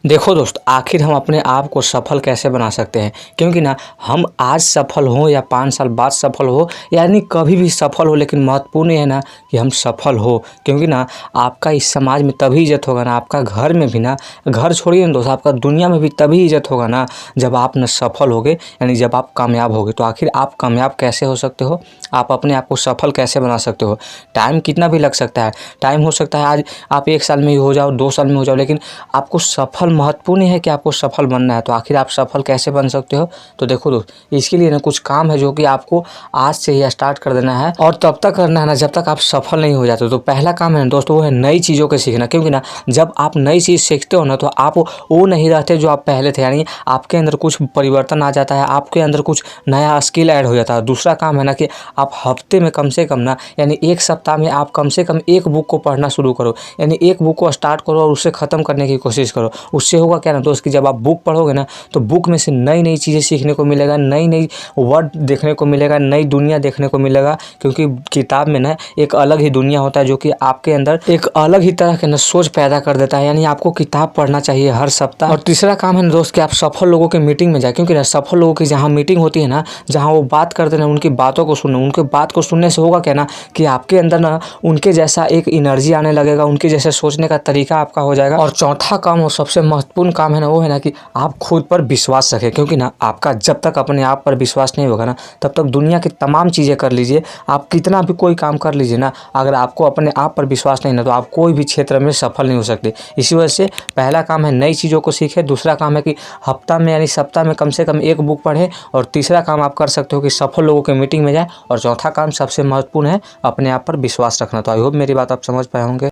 देखो दोस्त, आखिर हम अपने आप को सफल कैसे बना सकते हैं? क्योंकि ना हम आज सफल हों या 5 साल बाद सफल हो, यानी कभी भी सफल हो, लेकिन महत्वपूर्ण ये है ना कि हम सफल हो। क्योंकि ना आपका इस समाज में तभी इज़्ज़त होगा ना, आपका घर में भी ना, घर छोड़िए ना दोस्त, आपका दुनिया में भी तभी इज़्ज़त होगा ना जब आप ना सफल होगे, यानी जब आप कामयाब होगे। तो आखिर आप कामयाब कैसे हो सकते हो? आप अपने आप को सफल कैसे बना सकते हो? टाइम कितना भी लग सकता है, टाइम हो सकता है आज आप 1 साल में ही हो जाओ, 2 साल में हो जाओ, लेकिन आपको सफल महत्वपूर्ण है कि आपको सफल बनना है। तो आखिर आप सफल कैसे बन सकते हो? तो देखो दोस्त, इसके लिए ना कुछ काम है जो कि आपको आज से ही स्टार्ट कर देना है और तब तक करना है ना जब तक आप सफल नहीं हो जाते। तो पहला काम है ना दोस्तों, वो है नई चीज़ों को सीखना। क्योंकि ना जब आप नई चीज़ सीखते हो ना तो आप वो नहीं रहते जो आप पहले थे, यानी आपके अंदर कुछ परिवर्तन आ जाता है, आपके अंदर कुछ नया स्किल ऐड हो जाता है। दूसरा काम है ना कि आप हफ्ते में कम से कम ना, यानी 1 सप्ताह में आप कम से कम 1 बुक को पढ़ना शुरू करो, यानी 1 बुक को स्टार्ट करो और उसे ख़त्म करने की कोशिश करो। उससे होगा क्या ना दोस्त कि जब आप बुक पढ़ोगे ना तो बुक में से नई-नई चीज़ें सीखने को मिलेगा, नई-नई वर्ड देखने को मिलेगा, नई दुनिया देखने को मिलेगा। क्योंकि किताब में ना एक अलग ही दुनिया होता है जो कि आपके अंदर एक अलग ही तरह के ना सोच पैदा कर देता है। यानी आपको किताब पढ़ना चाहिए हर सप्ताह। और तीसरा काम है ना दोस्त कि आप सफल लोगों के मीटिंग में जाएँ। क्योंकि ना सफल लोगों की जहाँ मीटिंग होती है ना, जहाँ वो बात करते हैं, उनकी बातों को सुनो। उनके बात को सुनने से होगा क्या ना कि आपके अंदर ना उनके जैसा एक एनर्जी आने लगेगा, उनके जैसे सोचने का तरीका आपका हो जाएगा। और चौथा काम और सबसे महत्वपूर्ण काम है ना, वो है ना कि आप खुद पर विश्वास रखें। क्योंकि ना आपका जब तक अपने आप पर विश्वास नहीं होगा ना, तब तक दुनिया की तमाम चीज़ें कर लीजिए, आप कितना भी कोई काम कर लीजिए ना, अगर आपको अपने आप पर विश्वास नहीं ना तो आप कोई भी क्षेत्र में सफल नहीं हो सकते। इसी वजह से पहला काम है नई चीज़ों को सीखें, दूसरा काम है कि हफ्ता में यानी सप्ताह में कम से कम 1 बुक पढ़ें, और तीसरा काम आप कर सकते हो कि सफल लोगों के मीटिंग में जाएँ, और चौथा काम सबसे महत्वपूर्ण है अपने आप पर विश्वास रखना। तो आई होप मेरी बात आप समझ पाए होंगे।